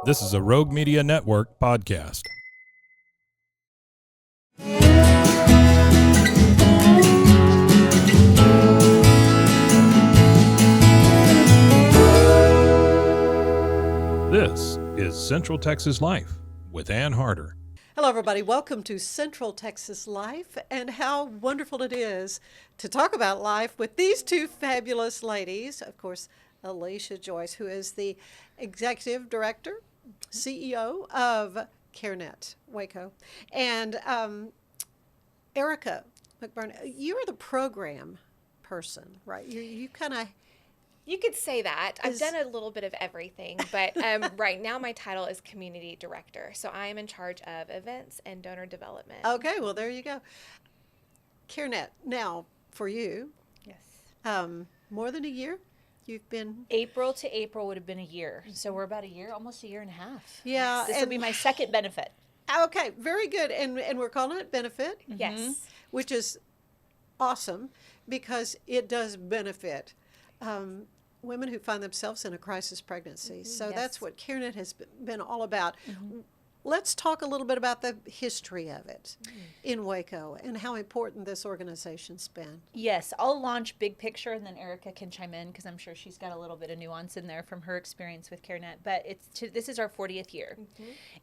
This is a Rogue Media Network podcast. This is Central Texas Life with Ann Harder. Hello, everybody. Welcome to Central Texas Life, and how wonderful it is to talk about life with these two fabulous ladies. Of course, Eisha Joyce, who is the Executive Director, CEO of CareNet Waco, and Erika McBurnett. You're the program person, right? You kind of... You could say that. I've done a little bit of everything, but right now my title is Community Director. So I am in charge of events and donor development. Okay, well, there you go. CareNet, now, for you, Yes. more than a year? You've been... April to April would have been a year. So we're about a year, almost a year and a half. Yeah. This will be my second benefit. Okay, very good. And we're calling it benefit. Yes. Which is awesome because it does benefit women who find themselves in a crisis pregnancy. So that's what CareNet has been all about. Let's talk a little bit about the history of it in Waco and how important this organization's been. Yes, I'll launch big picture and then Erika can chime in because I'm sure she's got a little bit of nuance in there from her experience with CareNet. But this is our 40th year,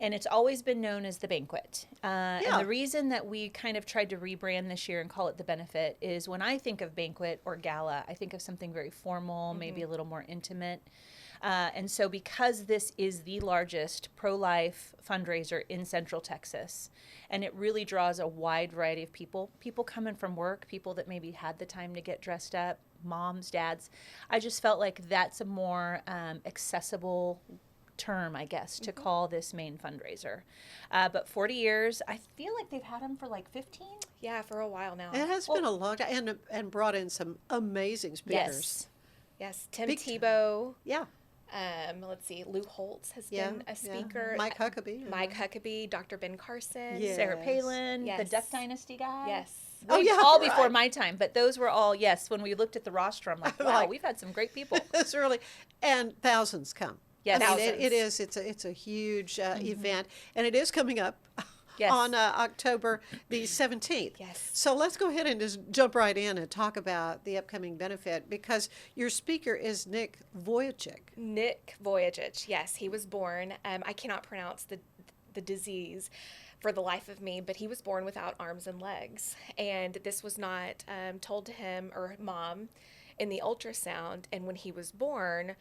and it's always been known as the banquet. And the reason that we kind of tried to rebrand this year and call it the benefit is when I think of banquet or gala, I think of something very formal, maybe a little more intimate. And so because this is the largest pro-life fundraiser in Central Texas, and it really draws a wide variety of people coming from work, people that maybe had the time to get dressed up, moms, dads, I just felt like that's a more accessible term, I guess, to call this main fundraiser. But 40 years, I feel like they've had them for like 15? Yeah, for a while now. It has been a long time and brought in some amazing speakers. Yes. Tim Big Tebow. Yeah. Let's see. Lou Holtz has been a speaker. Mike Huckabee. Mike Huckabee, Dr. Ben Carson. Yes. Sarah Palin, Yes. the Duck Dynasty guy. Yes. All before my time, but those were all, yes, when we looked at the roster, I'm like, wow, we've had some great people. It's really, and thousands come. Yes. I mean, Thousands. it's a huge event, and it is coming up Yes. on October the 17th. Yes. So let's go ahead and just jump right in and talk about the upcoming benefit, because your speaker is Nick Vujicic. Nick Vujicic. Yes, he was born. I cannot pronounce the disease for the life of me, but he was born without arms and legs. And this was not told to him or mom in the ultrasound. And when he was born,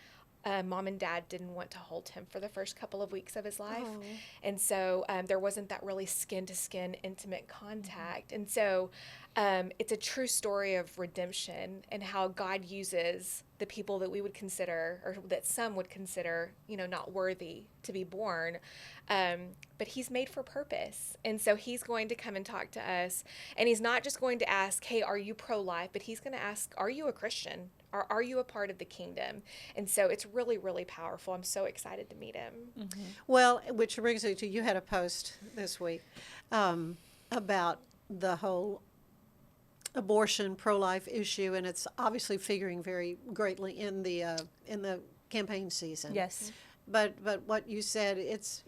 mom and dad didn't want to hold him for the first couple of weeks of his life. Oh. And so there wasn't that really skin-to-skin intimate contact. And so it's a true story of redemption and how God uses the people that we would consider, or that some would consider, not worthy to be born. But he's made for purpose. And so he's going to come and talk to us. And he's not just going to ask, hey, are you pro-life? But he's going to ask, are you a Christian? Or are you a part of the kingdom? And so it's really, really powerful. I'm so excited to meet him. Well, which brings me to, you had a post this week about the whole abortion, pro-life issue, and it's obviously figuring very greatly in the campaign season. Yes. But what you said, it's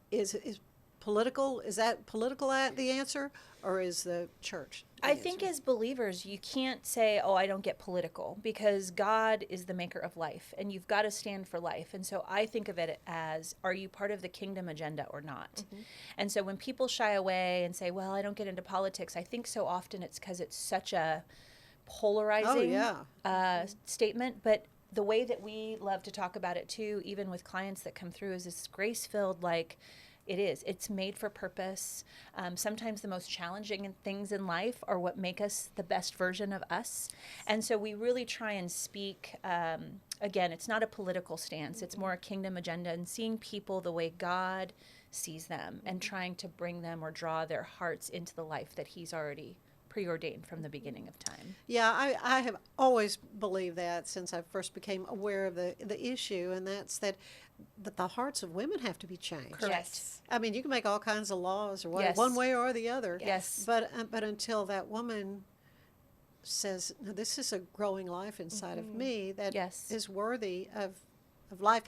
is political. Is that political the answer, or is the church? I think as believers, you can't say, oh, I don't get political, because God is the maker of life, and you've got to stand for life. And so I think of it as, are you part of the kingdom agenda or not? And so when people shy away and say, well, I don't get into politics, I think so often it's because it's such a polarizing statement. But the way that we love to talk about it too, even with clients that come through, is this grace-filled, like, it is. It's made for purpose. Sometimes the most challenging things in life are what make us the best version of us. And so we really try and speak, again, it's not a political stance. It's more a kingdom agenda, and seeing people the way God sees them and trying to bring them or draw their hearts into the life that he's already preordained from the beginning of time. Yeah, I have always believed that since I first became aware of the issue, and that's that the hearts of women have to be changed. Correct. Yes. I mean, you can make all kinds of laws or what, Yes. one way or the other. Yes. But until that woman says, no, this is a growing life inside of me that Yes. is worthy of life,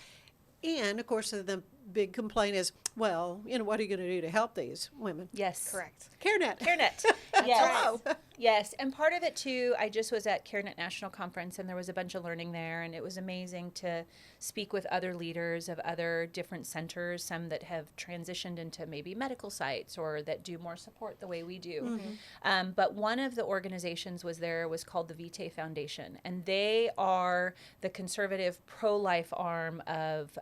And of course, the big complaint is, well, what are you going to do to help these women? Yes. Correct. CareNet. CareNet. Yes. right. Yes. And part of it too, I just was at CareNet National Conference and there was a bunch of learning there, and it was amazing to speak with other leaders of other different centers, some that have transitioned into maybe medical sites or that do more support the way we do. But one of the organizations was called the Vitae Foundation, and they are the conservative pro-life arm of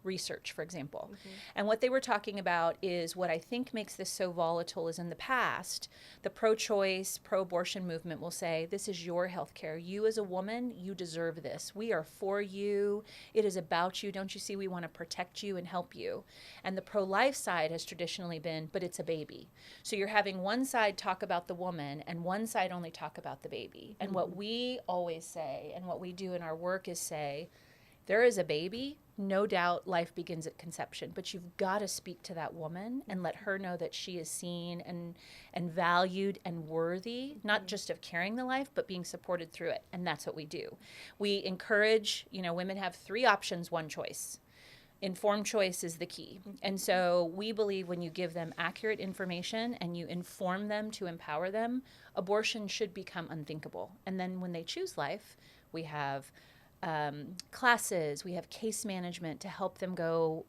research, for example. And what they were talking about is what I think makes this so volatile is in the past, the pro-choice, pro-abortion movement will say, this is your health care. You as a woman, you deserve this. We are for you. It is about you. Don't you see we want to protect you and help you? And the pro-life side has traditionally been, but it's a baby. So you're having one side talk about the woman and one side only talk about the baby. And what we always say and what we do in our work is say, there is a baby, no doubt life begins at conception, but you've got to speak to that woman and let her know that she is seen and valued and worthy, not just of carrying the life, but being supported through it. And that's what we do. We encourage, women have 3 options, 1 choice. Informed choice is the key. And so we believe when you give them accurate information and you inform them to empower them, abortion should become unthinkable. And then when they choose life, we have classes, we have case management to help them go,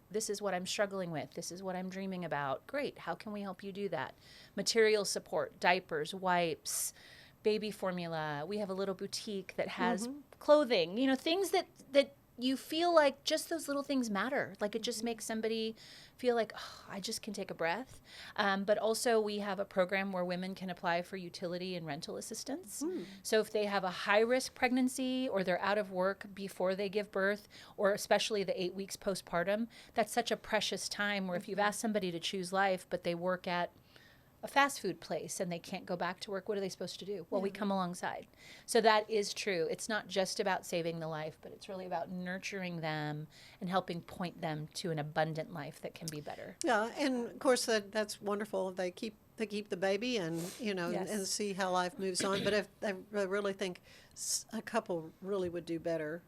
this is what I'm struggling with, this is what I'm dreaming about. Great, how can we help you do that? Material support, diapers, wipes, baby formula. We have a little boutique that has clothing, things that you feel like just those little things matter. Like it just makes somebody feel like, I just can take a breath. But also we have a program where women can apply for utility and rental assistance. So if they have a high-risk pregnancy or they're out of work before they give birth, or especially the 8 weeks postpartum, that's such a precious time where if you've asked somebody to choose life, but they work at a fast food place and they can't go back to work, what are they supposed to do? Well, we come alongside. So that is true. It's not just about saving the life, but it's really about nurturing them and helping point them to an abundant life that can be better. Yeah, and of course that's wonderful. They keep the baby and and see how life moves on. But if I really think a couple really would do better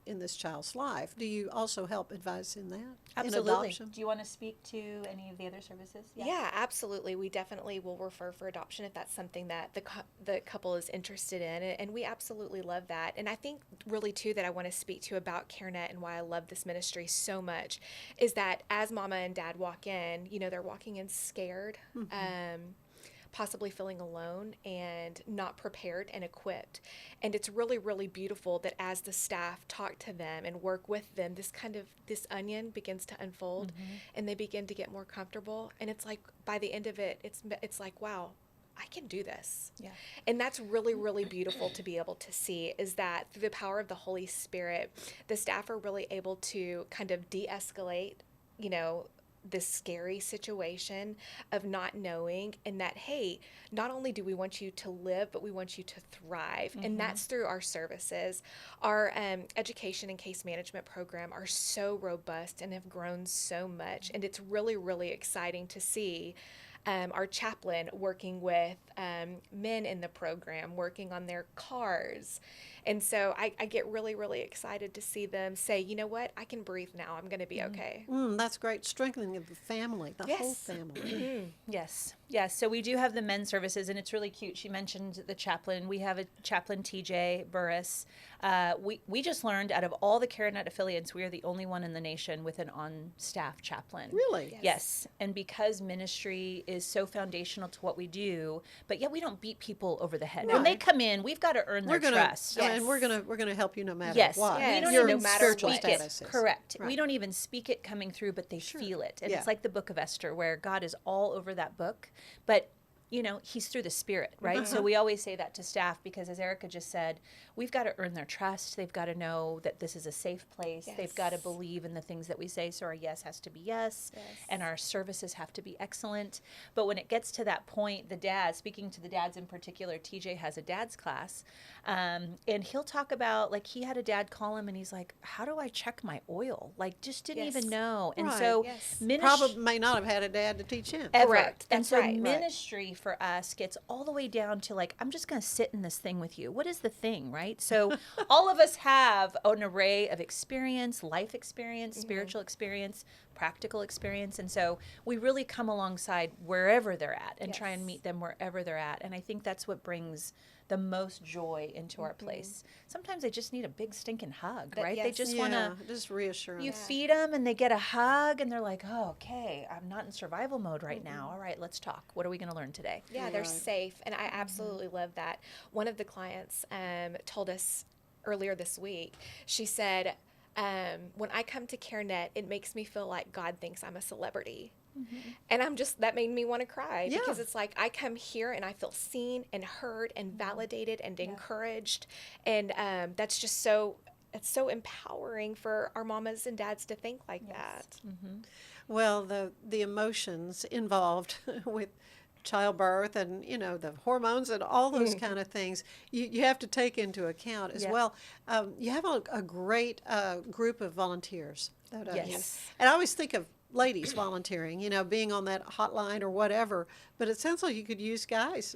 in this child's life. Do you also help advise in that? Absolutely. In adoption? Do you want to speak to any of the other services? Yeah, absolutely. We definitely will refer for adoption if that's something that the couple is interested in, and we absolutely love that. And I think really too that I want to speak to about CareNet and why I love this ministry so much is that as mama and dad walk in, they're walking in scared, possibly feeling alone and not prepared and equipped. And it's really, really beautiful that as the staff talk to them and work with them, this onion begins to unfold and they begin to get more comfortable. And it's like, by the end of it, it's like, wow, I can do this. Yeah. And that's really, really beautiful to be able to see, is that through the power of the Holy Spirit, the staff are really able to kind of de-escalate, this scary situation of not knowing, and that, hey, not only do we want you to live, but we want you to thrive. And that's through our services. Our education and case management program are so robust and have grown so much. And it's really, really exciting to see our chaplain working with men in the program, working on their cars. And so I get really, really excited to see them say, you know what, I can breathe now. I'm going to be okay. That's great. Strengthening of the family, the whole family. Yes. So we do have the men's services, and it's really cute. She mentioned the chaplain. We have a chaplain, TJ Burris. We just learned out of all the CareNet affiliates, we are the only one in the nation with an on-staff chaplain. Really? Yes. And because ministry is so foundational to what we do, but yet we don't beat people over the head. When they come in, we've got to earn their trust. And we're gonna help you no matter Yes. what. We don't Your even spiritual speak it. status is. Correct. Right. We don't even speak it coming through, but they feel it. And Yeah. it's like the book of Esther, where God is all over that book. But he's through the Spirit, right? So we always say that to staff because, as Erika just said, we've got to earn their trust. They've got to know that this is a safe place. Yes. They've got to believe in the things that we say. So our yes has to be yes, and our services have to be excellent. But when it gets to that point, speaking to the dads in particular, TJ has a dad's class, and he'll talk about, like, he had a dad call him and he's like, how do I check my oil? Like, just didn't even know. And Right. so Yes. ministry Probably may not have had a dad to teach him. ever. Correct. And That's so right. ministry for us gets all the way down to like, I'm just going to sit in this thing with you. What is the thing, right? So all of us have an array of experience, life experience, spiritual experience, practical experience. And so we really come alongside wherever they're at and try and meet them wherever they're at. And I think that's what brings the most joy into our place. Sometimes they just need a big stinking hug, right? They just want to just reassurance. You feed them and they get a hug and they're like, oh, okay, I'm not in survival mode right now. All right, let's talk. What are we going to learn today? Yeah, they're safe. And I absolutely love that. One of the clients told us earlier this week, she said, when I come to CareNet, it makes me feel like God thinks I'm a celebrity. And that made me want to cry because it's like I come here and I feel seen and heard and validated and encouraged. And that's just it's so empowering for our mamas and dads to think like that. Well, the emotions involved with childbirth and, the hormones and all those kind of things, you have to take into account as well. You have a great group of volunteers. And I always think of ladies volunteering, being on that hotline or whatever, but it sounds like you could use guys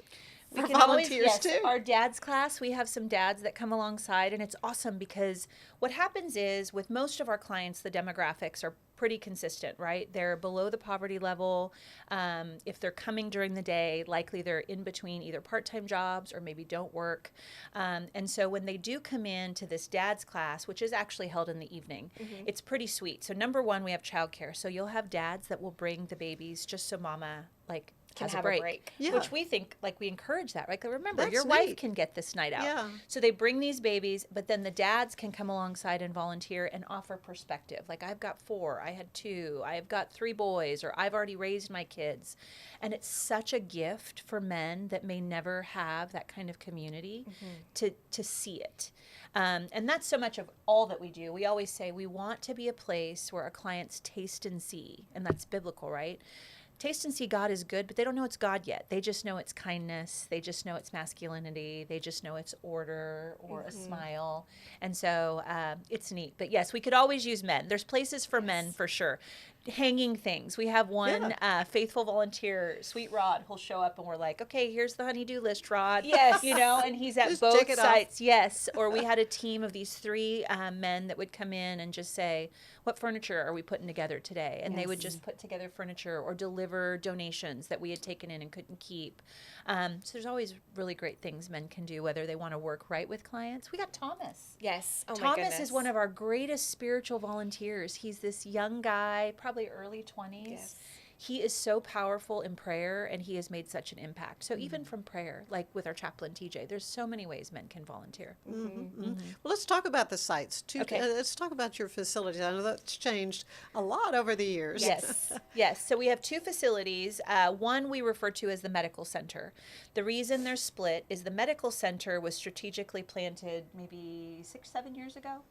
for volunteers too. Our dads class, we have some dads that come alongside, and it's awesome because what happens is with most of our clients, the demographics are pretty consistent, right? They're below the poverty level. If they're coming during the day, likely they're in between either part-time jobs or maybe don't work. And so when they do come in to this dad's class, which is actually held in the evening, it's pretty sweet. So number one, we have childcare. So you'll have dads that will bring the babies just so mama Can has have a a break. break. Yeah. Which we think, we encourage that, right? 'Cause remember, That's your wife neat. can get this night out. Yeah. So they bring these babies, but then the dads can come alongside and volunteer and offer perspective. Like, I've got 4, I had 2, I've got 3 boys, or I've already raised my kids. And it's such a gift for men that may never have that kind of community to see it. And that's so much of all that we do. We always say we want to be a place where our clients taste and see, and that's biblical, right? Taste and see God is good, but they don't know it's God yet. They just know it's kindness. They just know it's masculinity. They just know it's order or a smile. And so it's neat. But yes, we could always use men. There's places for men for sure. Hanging things. We have one faithful volunteer, Sweet Rod, who'll show up and we're like, okay, here's the honey-do list, Rod. Yes. And he's at Just both check it off. sites. Yes. Or we had a team of these 3 men that would come in and just say, what furniture are we putting together today? And they would just put together furniture or deliver donations that we had taken in and couldn't keep. So there's always really great things men can do, whether they want to work right with clients. We got Thomas. Yes. Oh my Thomas goodness. is one of our greatest spiritual volunteers. He's this young guy, probably early 20s. Yes. He is so powerful in prayer, and he has made such an impact. So even from prayer, like with our chaplain, TJ, there's so many ways men can volunteer. Well, let's talk about the sites. Okay. Let's talk about your facilities. I know that's changed a lot over the years. Yes, yes. So we have 2 facilities. One we refer to as the medical center. The reason they're split is the medical center was strategically planted maybe 6-7 years ago.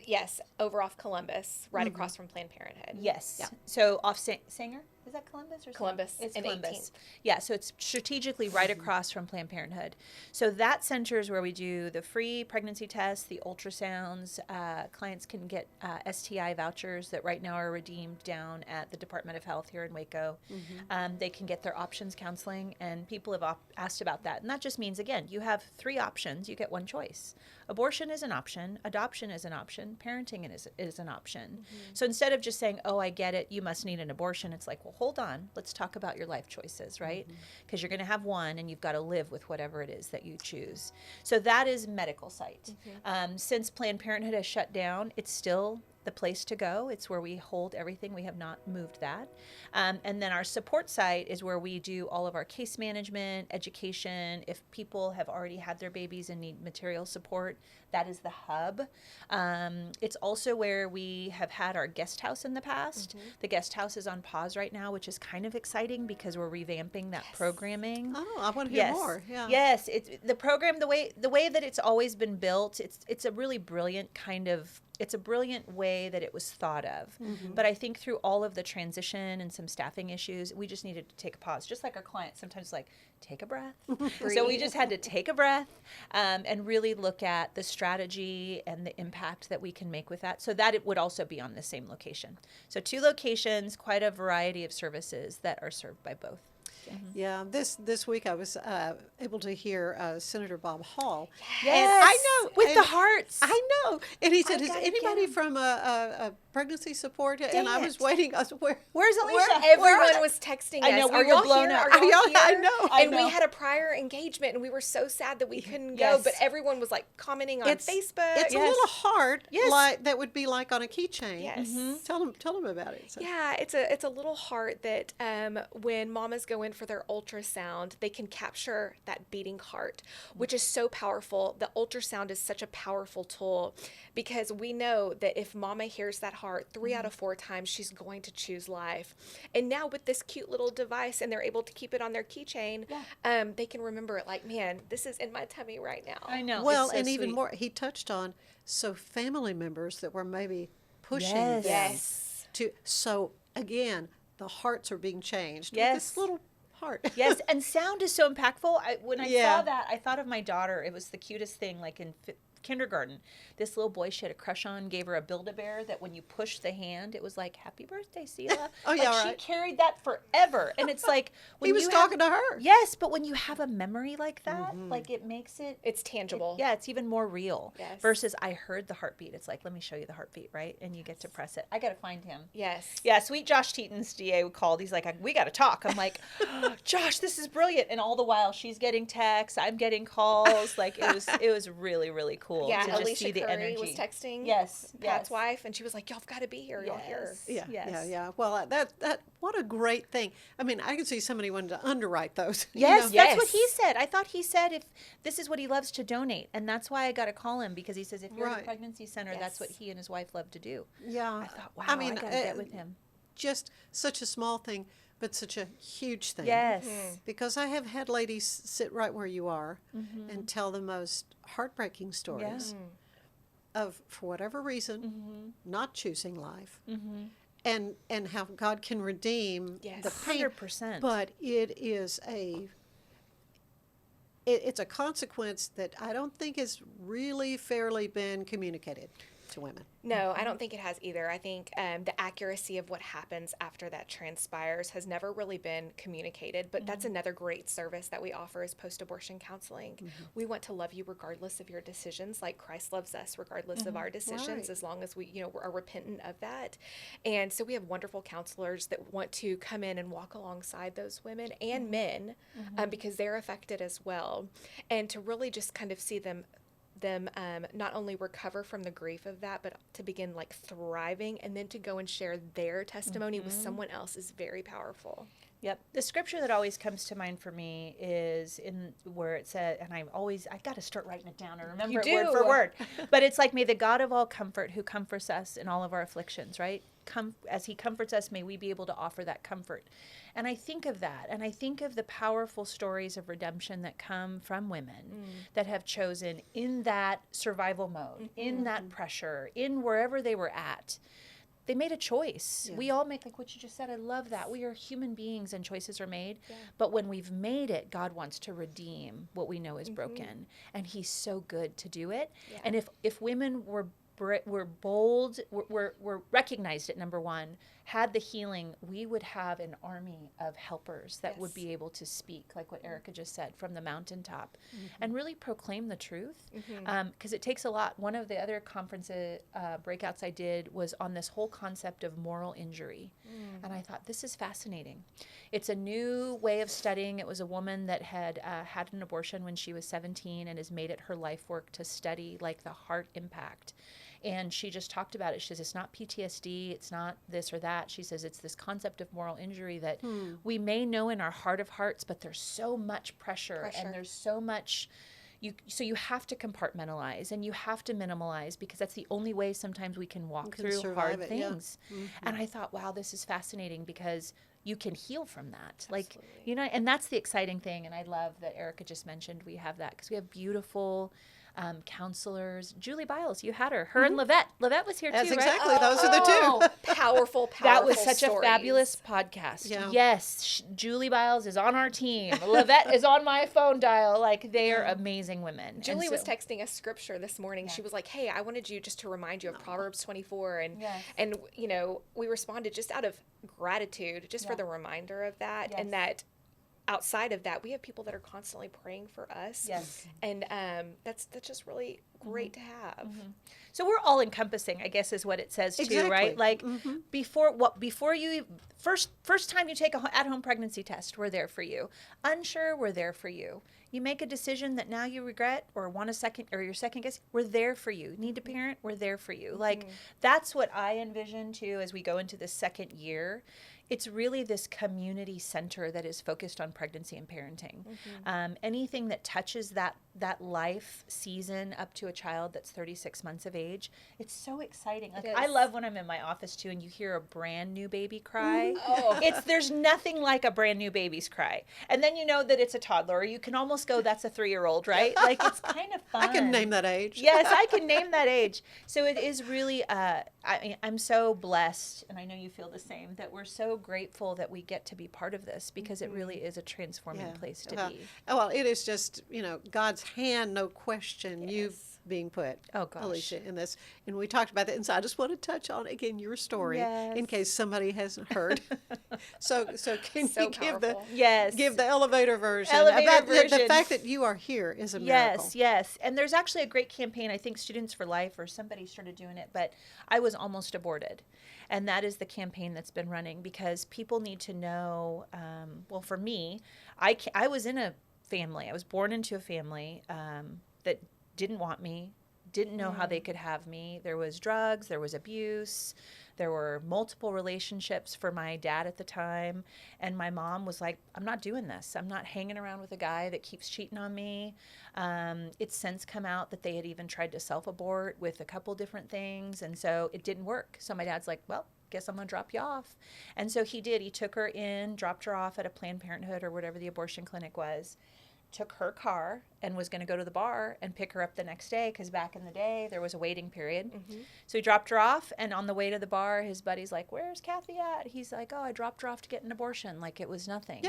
Yes, over off Columbus, right across from Planned Parenthood. Yes. Yeah. So off Sanger? Is that Columbus or Columbus It's and Columbus. 18th. Yeah, so it's strategically right across from Planned Parenthood. So that center is where we do the free pregnancy tests, the ultrasounds. Clients can get STI vouchers that right now are redeemed down at the Department of Health here in Waco. They can get their options counseling, and people have asked about that. And that just means, again, you have 3 options. You get one choice. Abortion is an option. Adoption is an option. Parenting is an option. So instead of just saying, oh, I get it, you must need an abortion, it's like, well, hold on. Let's talk about your life choices, right? Because you're going to have one, and you've got to live with whatever it is that you choose. So that is medical site. Since Planned Parenthood has shut down, it's still the place to go. It's where we hold everything. We have not moved that. And then our support site is where we do all of our case management, education. If people have already had their babies and need material support, that is the hub. It's also where we have had our guest house in the past. The guest house is on pause right now, which is kind of exciting because we're revamping that programming. Oh, I want to hear more. Yeah. Yes, it's the program, the way that it's always been built, it's a really brilliant kind of, it's a brilliant way that it was thought of. But I think through all of the transition and some staffing issues, we just needed to take a pause. Just like our clients sometimes like, take a breath. So we just had to take a breath and really look at the strategy and the impact that we can make with that. So that it would also be on the same location. So 2 locations, quite a variety of services that are served by both. Yeah, this week I was able to hear Senator Bob Hall. Yes. And I know. With and the hearts. I know. And he said, I is gotta get anybody him. from a pregnancy support? And Dang I was it. waiting. I was, Where's Alicia? Everyone was texting us. I know, we Are were y'all blown here? up. Are y'all here? I know. I And know. we had a prior engagement, and we were so sad that we couldn't go. Yes. But everyone was like commenting on Facebook. It's a Yes. little heart, Yes. like that would be like on a keychain. Yes. Tell them about it. So. Yeah, it's a little heart that when mamas go in for their ultrasound, they can capture that beating heart, which is so powerful. The ultrasound is such a powerful tool because we know that if mama hears that heart 3 out of 4 times, she's going to choose life. And now with this cute little device, and they're able to keep it on their keychain, they can remember it like, man, this is in my tummy right now. I know. Well, it's so and even sweet. more, he touched on family members that were maybe pushing Yes. them Yes. to. So again, the hearts are being changed. With Yes. this little heart. Yes, and sound is so impactful. When I Yeah. saw that, I thought of my daughter. It was the cutest thing, like in kindergarten. This little boy she had a crush on gave her a Build-A-Bear that when you push the hand, it was like, "Happy birthday, Sela." Oh, yeah, like, right. She carried that forever. And it's like, when He was you talking to her. Yes, but when you have a memory like that, like it makes it, It's tangible. yeah, it's even more real. Yes. Versus I heard the heartbeat. It's like, let me show you the heartbeat, right? And you get to press it. I got to find him. Yes. Yeah, sweet Josh Teton's DA called. He's like, we got to talk. I'm like, Josh, this is brilliant. And all the while, she's getting texts, I'm getting calls. Like it was really, really cool Yeah, to just Alicia see the Curry energy. was texting Yes, Pat's yes. wife, and she was like, "Y'all have got to be here. Y'all here." Yeah, Yes. yeah. Well, that what a great thing. I mean, I can see somebody wanting to underwrite those. you Yes, know? that's what he Yes. said. I thought he said if this is what he loves to donate, and that's why I got to call him because he says if you're at Right. a pregnancy center, that's what Yes. he and his wife love to do. Yeah. I thought, wow, I mean, I got to get with him. Just such a small thing, but such a huge thing. Yes. Because I have had ladies sit right where you are and tell the most heartbreaking stories of, for whatever reason, not choosing life, and how God can redeem Yes. the pain. 100%. But it is it's a consequence that I don't think has really fairly been communicated to women. No, I don't think it has either. I think the accuracy of what happens after that transpires has never really been communicated, but that's another great service that we offer as post-abortion counseling. We want to love you regardless of your decisions, like Christ loves us regardless of our decisions, Right. as long as we, are repentant of that. And so we have wonderful counselors that want to come in and walk alongside those women and men because they're affected as well, and to really just kind of see them not only recover from the grief of that, but to begin like thriving, and then to go and share their testimony with someone else is very powerful. Yep. The scripture that always comes to mind for me is in where it said, and I got to start writing it down and remember it word for do. word. But it's like, may the God of all comfort who comforts us in all of our afflictions, right? As he comforts us, may we be able to offer that comfort. And I think of that, and I think of the powerful stories of redemption that come from women that have chosen in that survival mode, in that pressure, in wherever they were at. They made a choice. Yeah. We all make, like what you just said, I love that. We are human beings and choices are made. But when we've made it, God wants to redeem what we know is broken. And he's so good to do it. Yeah. And if women were bold, were recognized at number one, had the healing, we would have an army of helpers that would be able to speak, like what Erika just said, from the mountaintop and really proclaim the truth. Because it takes a lot. One of the other conferences, breakouts I did was on this whole concept of moral injury. And I thought, this is fascinating. It's a new way of studying. It was a woman that had had an abortion when she was 17 and has made it her life work to study like the heart impact. And she just talked about it. She says, it's not PTSD, it's not this or that. She says, it's this concept of moral injury that we may know in our heart of hearts, but there's so much pressure. And there's so much, so you have to compartmentalize and you have to minimalize because that's the only way sometimes we can walk can through survive hard it, yeah. things. And I thought, wow, this is fascinating because you can heal from that. Like, and that's the exciting thing. And I love that Erika just mentioned we have that because we have beautiful counselors. Julie Biles, you had her. Her and Livette. Livette was here That's too, exactly. right? Those are the two. Powerful That was such stories. a fabulous podcast. Yeah. Yes, Julie Biles is on our team. Livette is on my phone dial. Like, they are amazing women. And Julie was so- texting us scripture this morning. She was like, "Hey, I wanted you just to remind you of Proverbs 24," and we responded just out of gratitude, just for the reminder of that, and that outside of that, we have people that are constantly praying for us. Yes. And that's just really great to have. So we're all encompassing, I guess, is what it says too, Exactly. right? Like before you first time you take a at-home pregnancy test, we're there for you. Unsure, we're there for you. You make a decision that now you regret or want a second or your second guess, we're there for you. Need to parent, we're there for you. Like that's what I envision too as we go into the second year. It's really this community center that is focused on pregnancy and parenting. Anything that touches that life season up to a child that's 36 months of age, it's so exciting. Like I love when I'm in my office too and you hear a brand new baby cry. There's nothing like a brand new baby's cry. And then you know that it's a toddler, or you can almost go, that's a 3-year-old, right? Like it's kind of fun. I can name that age. Yes, I can name that age. So it is really, I'm so blessed, and I know you feel the same, that we're so grateful that we get to be part of this, because it really is a transforming place to be. Well, it is just, God's hand, no question, you being put, Oh, gosh. Alicia, in this. And we talked about that. And so I just want to touch on, again, your story in case somebody hasn't heard. So can you give the elevator version? The fact that you are here is a miracle. Yes. And there's actually a great campaign. I think Students for Life or somebody started doing it, but I was almost aborted. And that is the campaign that's been running, because people need to know, well, for me, I was in a family. I was born into a family that didn't want me, didn't know how they could have me. There was drugs, there was abuse, there were multiple relationships for my dad at the time. And my mom was like, I'm not doing this. I'm not hanging around with a guy that keeps cheating on me. It's since come out that they had even tried to self-abort with a couple different things. And so it didn't work. So my dad's like, well, guess I'm going to drop you off. And so he did. He took her in, dropped her off at a Planned Parenthood or whatever the abortion clinic was, took her car and was going to go to the bar and pick her up the next day, because back in the day there was a waiting period. So he dropped her off, and on the way to the bar his buddy's like, where's Kathy at? He's like, oh, I dropped her off to get an abortion, like it was nothing.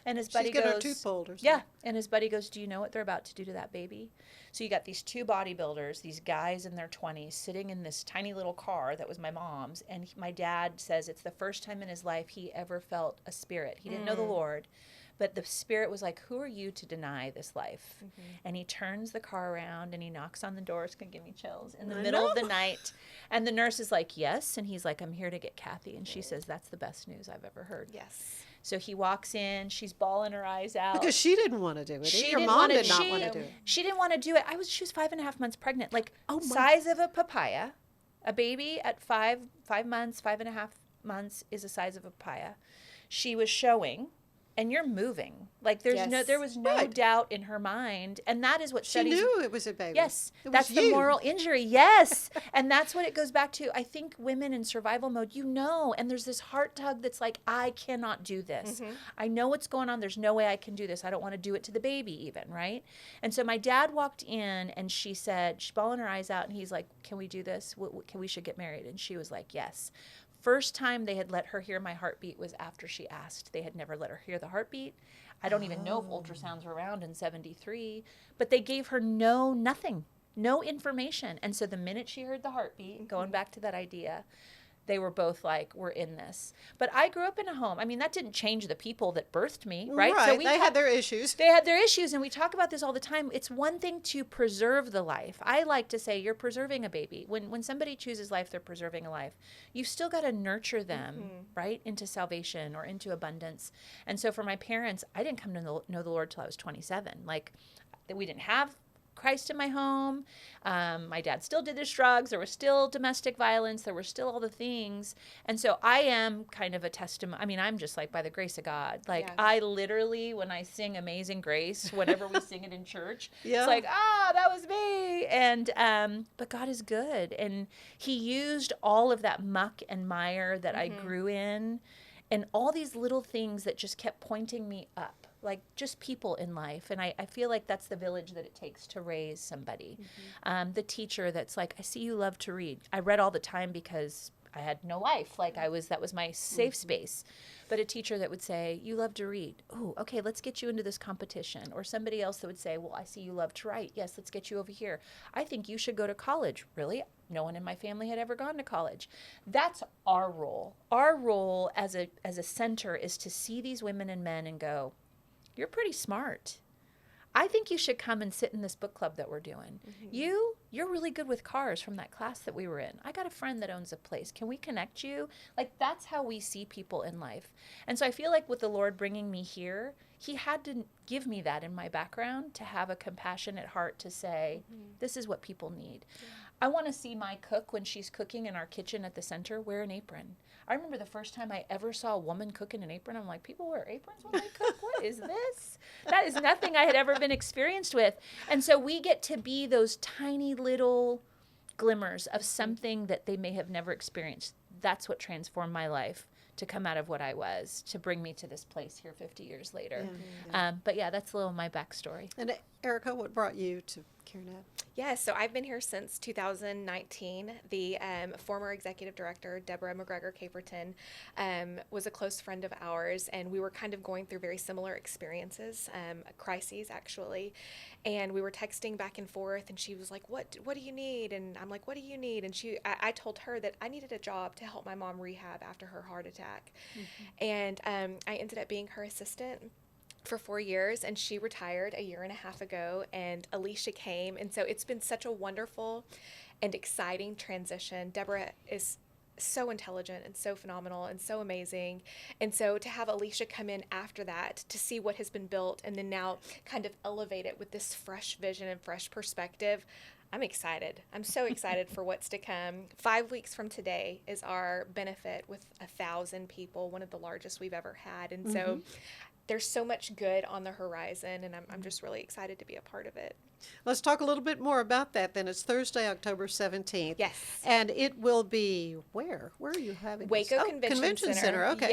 And his buddy goes, her tooth pulled or something. and his buddy goes, do you know what they're about to do to that baby? So you got these two bodybuilders, these guys in their 20s, sitting in this tiny little car that was my mom's, and my dad says it's the first time in his life he ever felt a spirit. He didn't know the Lord, but the spirit was like, who are you to deny this life? And he turns the car around and he knocks on the door. It's going to give me chills. In the middle of the night. And the nurse is like, yes. And he's like, I'm here to get Kathy. And she says, that's the best news I've ever heard. Yes. So he walks in. She's bawling her eyes out. Because she didn't want to do it. Your mom want did not want to do it. She didn't want to do it. She was 5.5 months pregnant. Like, size of a papaya. A baby at 5 months, 5.5 months is the size of a papaya. She was showing. And you're moving. Like there was no doubt in her mind. And that is what studies. She knew it was a baby. Yes. That's the moral injury. Yes. And that's what it goes back to. I think women in survival mode, and there's this heart tug that's like, I cannot do this. I know what's going on. There's no way I can do this. I don't want to do it to the baby even, right? And so my dad walked in and she said, she's bawling her eyes out, and he's like, can we do this? We should get married. And she was like, yes. First time they had let her hear my heartbeat was after she asked. They had never let her hear the heartbeat. I don't even know if ultrasounds were around in 73, but they gave her nothing, no information. And so the minute she heard the heartbeat, going back to that idea, they were both like, we're in this. But I grew up in a home. I mean, that didn't change the people that birthed me, right? So they had their issues. They had their issues, and we talk about this all the time. It's one thing to preserve the life. I like to say you're preserving a baby. When somebody chooses life, they're preserving a life. You've still got to nurture them, right, into salvation or into abundance. And so for my parents, I didn't come to know the Lord till I was 27. Like, we didn't have Christ in my home. My dad still did his drugs. There was still domestic violence. There were still all the things. And so I am kind of a testimony. I mean, I'm just like, by the grace of God. Like, I literally, when I sing Amazing Grace, whenever we sing it in church, it's like, that was me. And, but God is good. And he used all of that muck and mire that I grew in, and all these little things that just kept pointing me up. Like just people in life. And I feel like that's the village that it takes to raise somebody. The teacher that's like, I see you love to read. I read all the time because I had no life. Like that was my safe space. But a teacher that would say, you love to read. Oh, okay, let's get you into this competition. Or somebody else that would say, well, I see you love to write. Yes, let's get you over here. I think you should go to college. Really? No one in my family had ever gone to college. That's our role. Our role as a center is to see these women and men and go, you're pretty smart. I think you should come and sit in this book club that we're doing. You're really good with cars from that class that we were in. I got a friend that owns a place. Can we connect you? Like, that's how we see people in life. And so I feel like with the Lord bringing me here, he had to give me that in my background to have a compassionate heart to say, this is what people need. I want to see my cook when she's cooking in our kitchen at the center wear an apron. I remember the first time I ever saw a woman cook in an apron. I'm like, people wear aprons when they cook? What is this? That is nothing I had ever been experienced with. And so we get to be those tiny little glimmers of something that they may have never experienced. That's what transformed my life, to come out of what I was, to bring me to this place here 50 years later. But yeah, that's a little of my backstory. And Erika, what brought you to CareNet? Yes, so I've been here since 2019. The former executive director, Deborah McGregor Caperton, was a close friend of ours, and we were kind of going through very similar experiences, crises actually. And we were texting back and forth, and she was like, "What do you need?" And I'm like, "What do you need?" And I told her that I needed a job to help my mom rehab after her heart attack. And I ended up being her assistant for 4 years, and she retired a year and a half ago, and Eisha came. And so it's been such a wonderful and exciting transition. Deborah is so intelligent and so phenomenal and so amazing. And so to have Eisha come in after that, to see what has been built and then now kind of elevate it with this fresh vision and fresh perspective, I'm excited. I'm so excited for what's to come. 5 weeks from today is our benefit with 1,000 people, one of the largest we've ever had. And so there's so much good on the horizon, and I'm just really excited to be a part of it. Let's talk a little bit more about that then. It's Thursday, October 17th. Yes. And it will be where? Where are you having this? Waco Oh, Convention Center. Okay.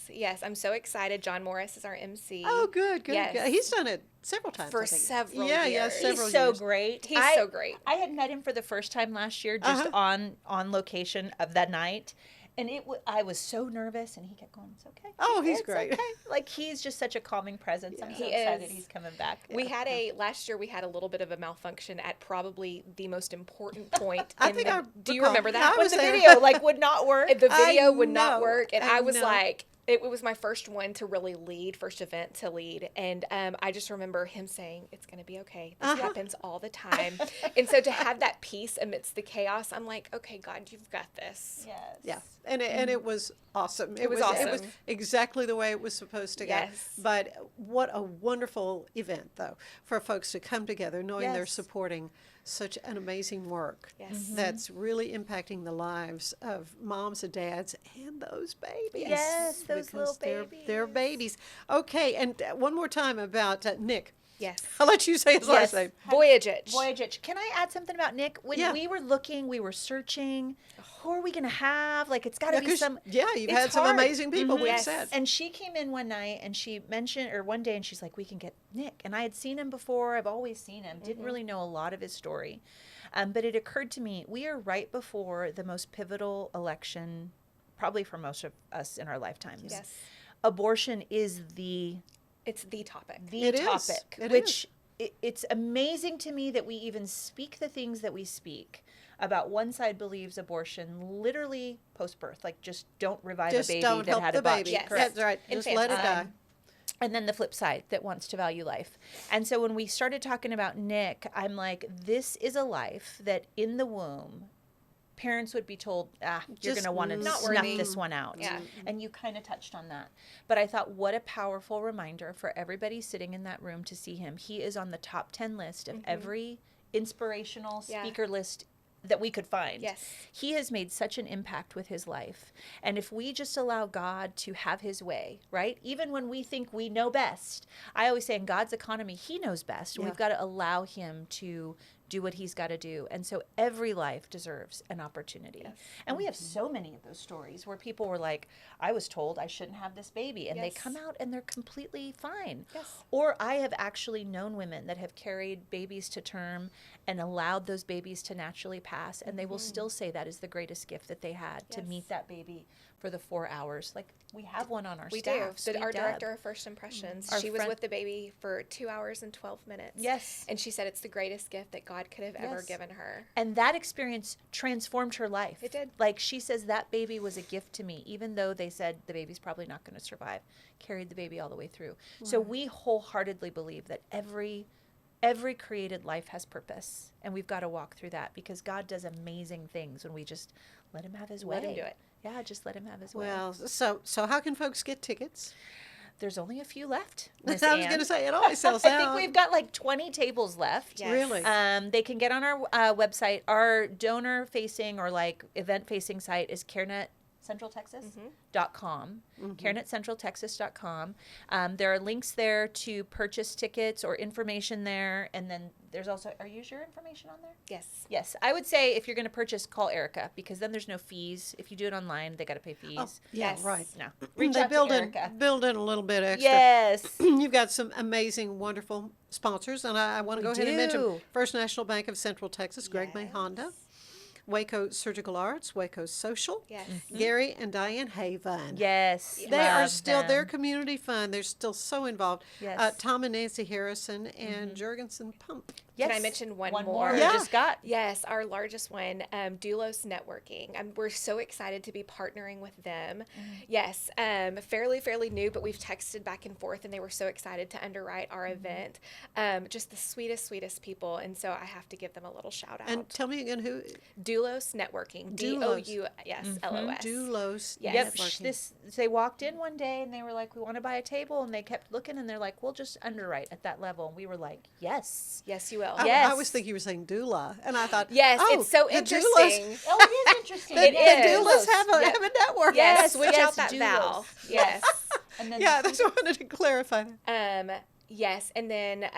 Yes. I'm so excited. John Morris is our MC. Oh, good. Yes. Good. He's done it several times. For I think. several Yeah, years. several He's so years. great. He's so great. I had met him for the first time last year, just on location of that night. And I was so nervous, and he kept going, "It's okay." Oh, he's It's great. Okay. Like, he's just such a calming presence. I'm so He excited is. he's coming back. Last year we had a little bit of a malfunction at probably the most important point. I think do you recall- remember yeah, that? I When was the there. video would not work. The video would know. not work, and I I was know. like, it was my first one to really lead, first event to lead, and I just remember him saying, "It's going to be okay. This happens all the time." And so to have that peace amidst the chaos, I'm like, "Okay, God, you've got this." Yes. Yeah, and it was awesome. It was awesome. It was exactly the way it was supposed to go. Yes. But what a wonderful event, though, for folks to come together, knowing they're Yes. supporting such an amazing work Yes. that's really impacting the lives of moms and dads and those babies. Yes, those little because babies. They're babies. Okay, and one more time about Nick. Yes. I'll let you say his last name. Voyagich. Can I add something about Nick? When Yeah. we were looking, we were searching. Who are we going to have? Like, it's got to be 'Cause, some. you've it's had some hard. amazing people. We've Yes. said. And she came in one night and she mentioned, or one day, and she's like, "We can get Nick." And I had seen him before. I've always seen him. Didn't really know a lot of his story. But it occurred to me, we are right before the most pivotal election, probably for most of us in our lifetimes. Yes. Abortion is the It's the topic. It is. topic, It which it's amazing to me that we even speak the things that we speak about. One side believes abortion literally post-birth, like just don't revive Just a baby don't that help had the a botch. baby. Yes. That's right. And Just let it die. And then the flip side that wants to value life. And so when we started talking about Nick, I'm like, this is a life that in the womb, parents would be told, you're Just going to want to not snuff worthy. this one out. Yeah. And you kind of touched on that. But I thought, what a powerful reminder for everybody sitting in that room to see him. He is on the top 10 list of every inspirational Yeah. speaker list that we could find. Yes. He has made such an impact with his life. And if we just allow God to have his way, right? Even when we think we know best, I always say in God's economy, he knows best. And Yeah. we've got to allow him to do what he's got to do. And so every life deserves an opportunity. Yes. And we have so many of those stories where people were like, I was told I shouldn't have this baby. And they Yes. come out and they're completely fine. Yes. Or I have actually known women that have carried babies to term and allowed those babies to naturally pass. And they will still say that is the greatest gift that they had, to Yes. meet that baby for the 4 hours. Like, we have one on our We staff. do. Sweet Our Deb. director of First Impressions. Our She was friend- with the baby for 2 hours and 12 minutes. Yes. And she said it's the greatest gift that God God could have ever Yes. given her. And that experience transformed her life. It did. Like she says, that baby was a gift to me, even though they said the baby's probably not going to survive. Carried the baby all the way through. So we wholeheartedly believe that every created life has purpose, and we've got to walk through that because God does amazing things when we just let him have his way. Let him do it. Yeah, just let him have his way. Well, so how can folks get tickets? There's only a few left, Miss I was Ann. going to say it always sells I out. think we've got like 20 tables left. Yes. Really? They can get on our website. Our donor-facing or like event-facing site is CareNetCentralTexas.com. CareNetCentralTexas.com. There are links there to purchase tickets or information there, and then there's also. Are you your information on there? Yes. Yes, I would say if you're going to purchase, call Erika because then there's no fees. If you do it online, they got to pay fees. Oh, yeah, Yes. right. No, reach They out build to in Erika. build in a little bit extra. Yes. You've got some amazing, wonderful sponsors, and I want to go ahead and mention do. First National Bank of Central Texas, Greg May Honda, Waco Surgical Arts, Waco Social, Yes. Gary and Diane Haven. Yes. They are love still them. their community fund. They're still so involved. Yes. Tom and Nancy Harrison and Jurgensen Pump. Yes. Can I mention one more? more? We Yeah. just got. Yes, our largest one, Doulos Networking. We're so excited to be partnering with them. Yes, fairly new, but we've texted back and forth, and they were so excited to underwrite our event. Just the sweetest people, and so I have to give them a little shout out. And tell me again who Doulos Networking, Doulos. DOULOS. Doulos Yes. Yep. Networking. They walked in one day and they were like, "We want to buy a table," and they kept looking and they're like, "We'll just underwrite at that level." And we were like, "Yes." Yes, you will. I Yes. was thinking you were saying doula, and I thought, Yes, oh, it's so the interesting. doulas- Oh, it is interesting. The, It the is. doulas have a, Yeah. have a network. Yes, switch yes, out that doulos. vowel. Yes. And then Yeah, that's what I wanted to clarify. Yes, and then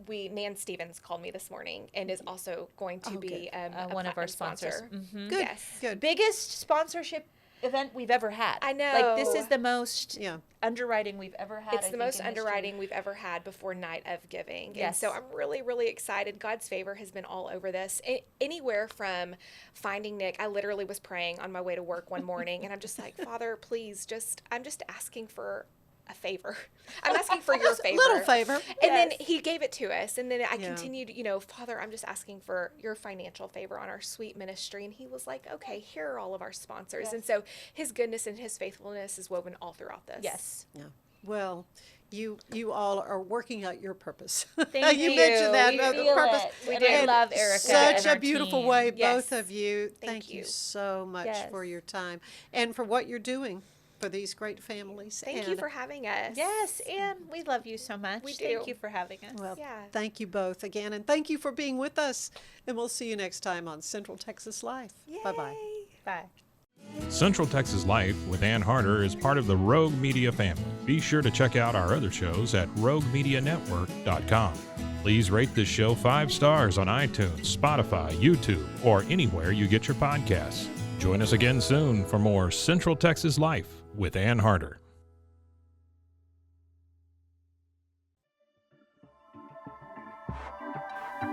Nan Stevens called me this morning and is also going to be a one of our platinum sponsors. sponsor. Good, Yes. good. biggest sponsorship event we've ever had. I know. Like this is the most Yeah. underwriting we've ever had. It's I the think, most in history. underwriting we've ever had before Night of Giving. And Yes. so I'm really excited. God's favor has been all over this. Anywhere from finding Nick, I literally was praying on my way to work one morning and I'm just like, Father, please I'm just asking for a favor. I'm asking for your favor. Little favor. And then he gave it to us. And then I Yeah. continued, Father, I'm just asking for your financial favor on our sweet ministry. And he was like, okay, here are all of our sponsors. And so his goodness and his faithfulness is woven all throughout this. Yes. Yeah. Well, you all are working out your purpose. Thank you mentioned that We the feel purpose. it. We And do. I love Erika. Such and a our beautiful team. way, Yes. both of you. Thank you you. so much Yes. for your time and for what you're doing for these great families. Thank you And, for having us. Yes, and we love you so much. We Thank do. you for having us. Well, Yeah. thank you both again, and thank you for being with us. And we'll see you next time on Central Texas Life. Bye-bye. Yay. Bye. Central Texas Life with Ann Harder is part of the Rogue Media family. Be sure to check out our other shows at roguemedianetwork.com. Please rate this show 5 stars on iTunes, Spotify, YouTube, or anywhere you get your podcasts. Join us again soon for more Central Texas Life with Ann Harder.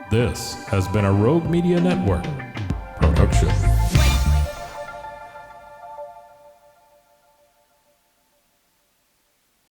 This has been a Rogue Media Network production.